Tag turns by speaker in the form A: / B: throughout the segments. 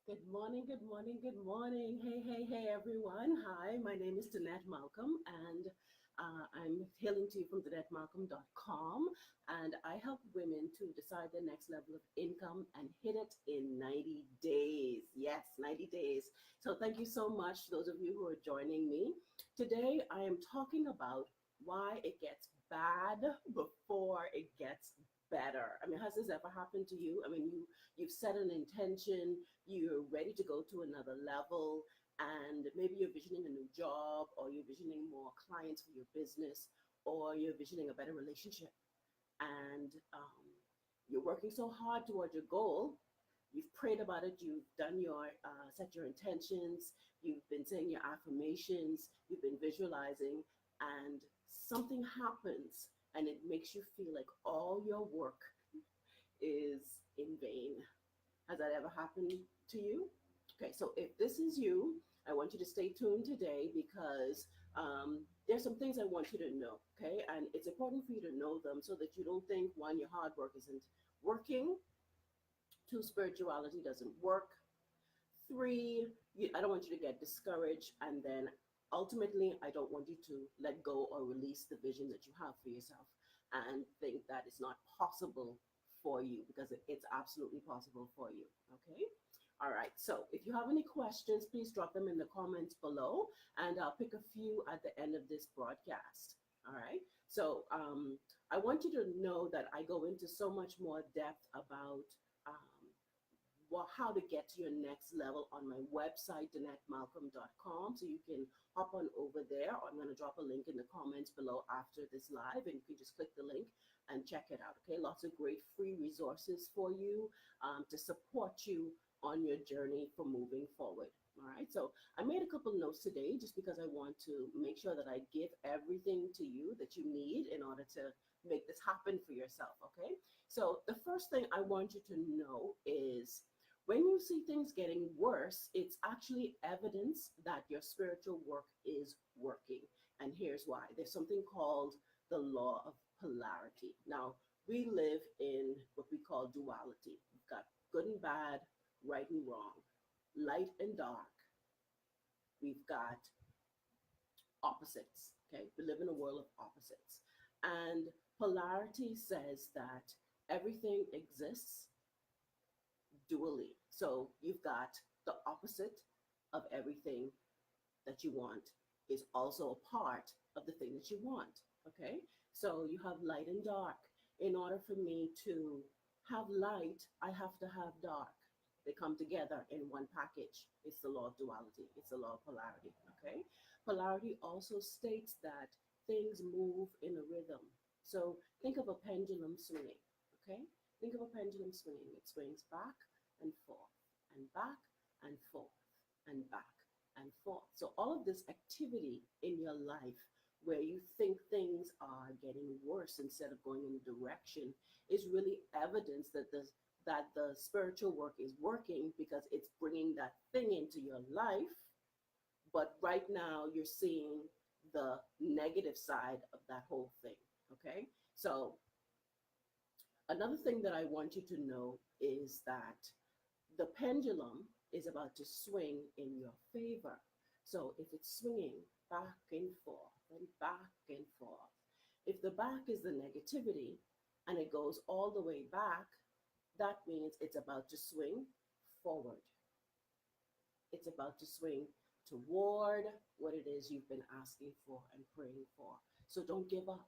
A: Good morning, good morning, good morning. Hey, hey, hey, everyone. Hi, my name is Danette Malcolm, and I'm hailing to you from DanetteMalcolm.com. And I help women to decide their next level of income and hit it in 90 days. Yes, 90 days. So, thank you so much, those of you who are joining me. Today, I am talking about why it gets bad before it gets better. I mean, has this ever happened to you? I mean, you've set an intention, you're ready to go to another level, and maybe you're visioning a new job, or you're visioning more clients for your business, or you're visioning a better relationship, and you're working so hard toward your goal. You've prayed about it, you've done your set your intentions, you've been saying your affirmations, you've been visualizing, and something happens and it makes you feel like all your work is in vain. Has that ever happened to you? Okay, so if this is you, I want you to stay tuned today because there's some things I want you to know, okay? And it's important for you to know them so that you don't think, one, your hard work isn't working, two, spirituality doesn't work, three, I don't want you to get discouraged, and then ultimately, I don't want you to let go or release the vision that you have for yourself and think that it's not possible for you, because it's absolutely possible for you. Okay. All right. So if you have any questions, please drop them in the comments below, and I'll pick a few at the end of this broadcast. All right. So I want you to know that I go into so much more depth about how to get to your next level on my website, DanetteMalcolm.com. So you can hop on over there, or I'm going to drop a link in the comments below after this live, and you can just click the link and check it out. Okay, lots of great free resources for you to support you on your journey for moving forward. All right, so I made a couple notes today just because I want to make sure that I give everything to you that you need in order to make this happen for yourself. Okay, so the first thing I want you to know is, when you see things getting worse, it's actually evidence that your spiritual work is working. And here's why. There's something called the law of polarity. Now, we live in what we call duality. We've got good and bad, right and wrong, light and dark. We've got opposites. Okay, we live in a world of opposites. And polarity says that everything exists dually. So you've got the opposite of everything that you want is also a part of the thing that you want. Okay, so you have light and dark. In order for me to have light, I have to have dark. They come together in one package. It's the law of duality, it's the law of polarity. Okay, polarity also states that things move in a rhythm. So think of a pendulum swinging. Okay, think of a pendulum swinging. It swings back and forth and back and forth and back and forth. So all of this activity in your life where you think things are getting worse instead of going in a direction is really evidence that the spiritual work is working, because it's bringing that thing into your life. But right now you're seeing the negative side of that whole thing. Okay, so another thing that I want you to know is that the pendulum is about to swing in your favor. So if it's swinging back and forth and back and forth, if the back is the negativity and it goes all the way back, that means it's about to swing forward. It's about to swing toward what it is you've been asking for and praying for. So don't give up.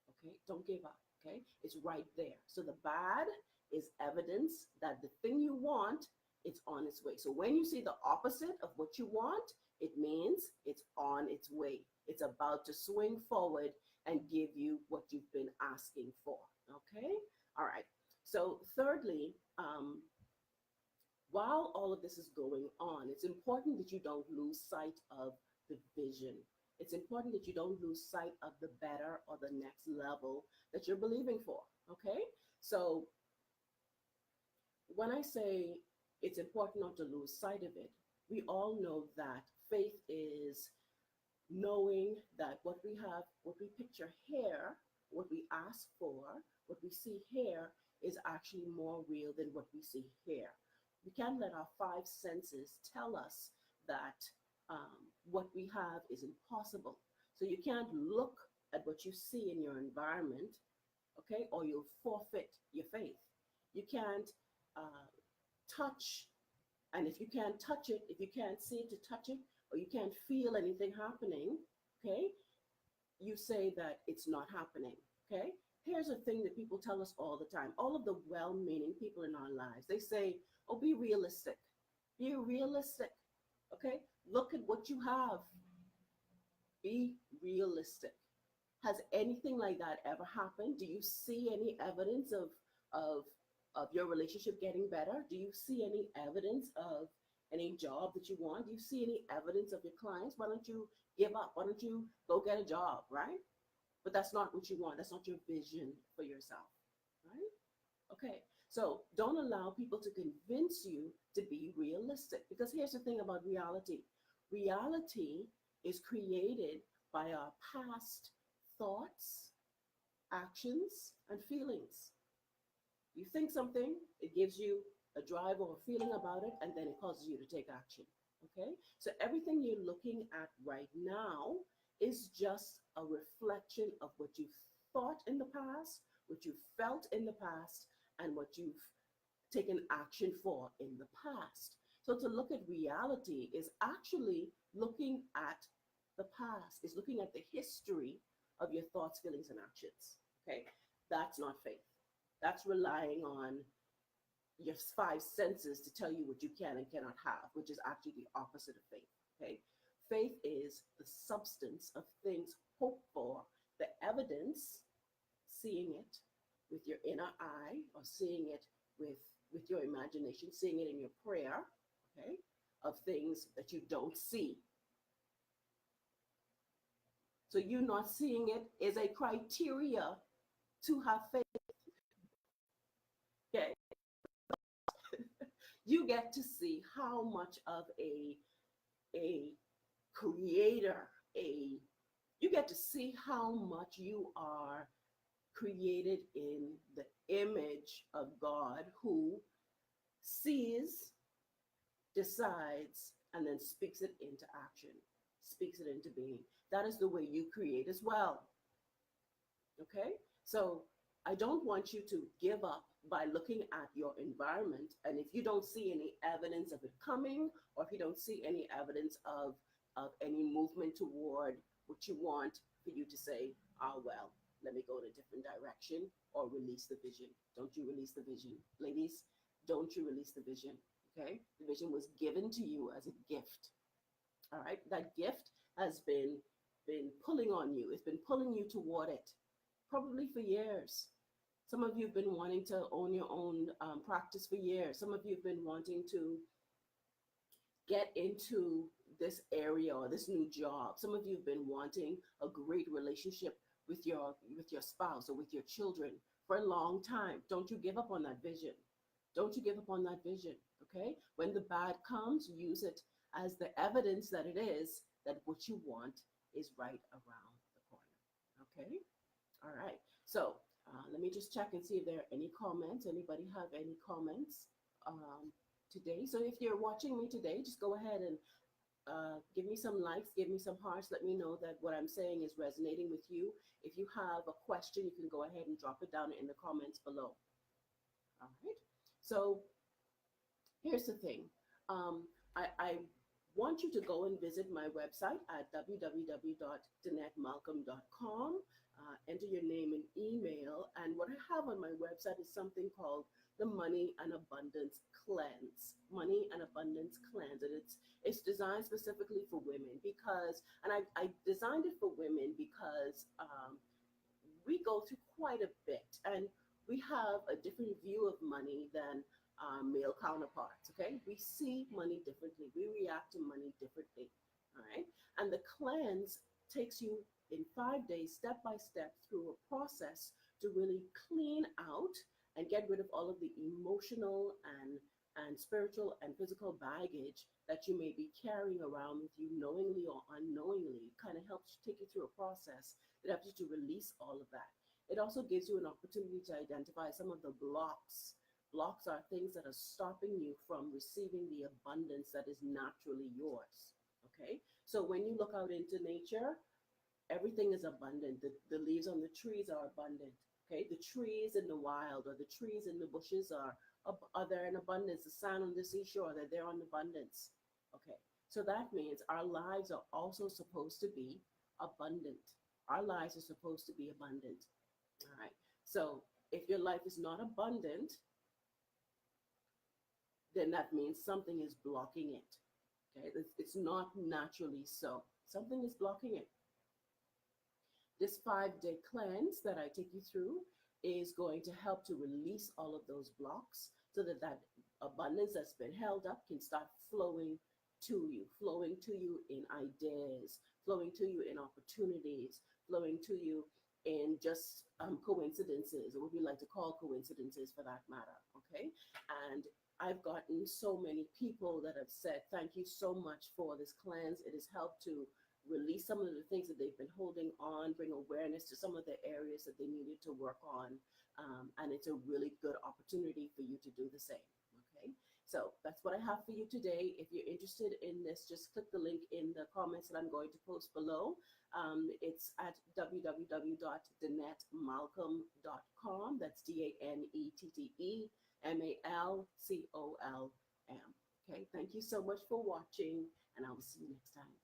A: Okay, don't give up. Okay, it's right there. So the bad is evidence that the thing you want, it's on its way. So when you see the opposite of what you want, it means it's on its way. It's about to swing forward and give you what you've been asking for. Okay, all right. So thirdly, while all of this is going on, it's important that you don't lose sight of the vision. It's important that you don't lose sight of the better or the next level that you're believing for. Okay, so when I say it's important not to lose sight of it, we all know that faith is knowing that what we have, what we picture here, what we ask for, what we see here is actually more real than what we see here. We can't let our five senses tell us that what we have is impossible. So you can't look at what you see in your environment, okay, or you'll forfeit your faith. You can't uh, touch, and if you can't touch it, if you can't see it to touch it, or you can't feel anything happening, okay, you say that it's not happening. Okay, here's a thing that people tell us all the time. All of the well-meaning people in our lives, they say, oh, be realistic, be realistic. Okay, look at what you have, be realistic. Has anything like that ever happened? Do you see any evidence of of your relationship getting better? Do you see any evidence of any job that you want? Do you see any evidence of your clients? Why don't you give up? Why don't you go get a job, right? But that's not what you want. That's not your vision for yourself, right? Okay. So don't allow people to convince you to be realistic, because here's the thing about reality. Reality is created by our past thoughts, actions, and feelings. You think something, it gives you a drive or a feeling about it, and then it causes you to take action. Okay? So everything you're looking at right now is just a reflection of what you thought in the past, what you felt in the past, and what you've taken action for in the past. So to look at reality is actually looking at the past, is looking at the history of your thoughts, feelings, and actions. Okay? That's not faith. That's relying on your five senses to tell you what you can and cannot have, which is actually the opposite of faith. Okay? Faith is the substance of things hoped for, the evidence, seeing it with your inner eye, or seeing it with your imagination, seeing it in your prayer, okay, of things that you don't see. So you not seeing it is a criteria to have faith. Okay? You get to see how much of a creator, a you get to see how much you are created in the image of God, who sees, decides, and then speaks it into action, speaks it into being. That is the way you create as well. Okay? So I don't want you to give up by looking at your environment. And if you don't see any evidence of it coming, or if you don't see any evidence of any movement toward what you want, for you to say, oh, well, let me go in a different direction, or release the vision. Don't you release the vision. Ladies, don't you release the vision. Okay? The vision was given to you as a gift. All right? That gift has been pulling on you. It's been pulling you toward it, probably for years. Some of you have been wanting to own your own practice for years. Some of you have been wanting to get into this area or this new job. Some of you have been wanting a great relationship with your spouse or with your children for a long time. Don't you give up on that vision. Don't you give up on that vision. Okay? When the bad comes, use it as the evidence that it is that what you want is right around the corner. Okay? All right. So let me just check and see if there are any comments. Anybody have any comments today? So if you're watching me today, just go ahead and give me some likes, give me some hearts. Let me know that what I'm saying is resonating with you. If you have a question, you can go ahead and drop it down in the comments below. All right. So here's the thing. I want you to go and visit my website at www.danettemalcolm.com. Enter your name and email. And what I have on my website is something called the Money and Abundance Cleanse. Money and Abundance Cleanse. And it's designed specifically for women because, and I designed it for women because we go through quite a bit, and we have a different view of money than male counterparts. Okay, we see money differently, we react to money differently. All right, and the cleanse takes you in 5 days, step by step, through a process to really clean out and get rid of all of the emotional and spiritual and physical baggage that you may be carrying around with you knowingly or unknowingly. It kind of helps take you through a process that helps you to release all of that. It also gives you an opportunity to identify some of the blocks Blocks are things that are stopping you from receiving the abundance that is naturally yours. Okay? So when you look out into nature, everything is abundant. The leaves on the trees are abundant. Okay? The trees in the wild or the trees in the bushes are there in abundance. The sand on the seashore, they're there in abundance. Okay? So that means our lives are also supposed to be abundant. Our lives are supposed to be abundant. All right. So if your life is not abundant, then that means something is blocking it. Okay, it's not naturally so. Something is blocking it. This 5-day cleanse that I take you through is going to help to release all of those blocks so that that abundance that's been held up can start flowing to you in ideas, flowing to you in opportunities, flowing to you in just coincidences, or what we like to call coincidences for that matter. Okay, and I've gotten so many people that have said, thank you so much for this cleanse. It has helped to release some of the things that they've been holding on, bring awareness to some of the areas that they needed to work on. And it's a really good opportunity for you to do the same. Okay, so that's what I have for you today. If you're interested in this, just click the link in the comments that I'm going to post below. It's at www.danettemalcolm.com. That's DANETTEMALCOLM. Okay, thank you so much for watching, and I will see you next time.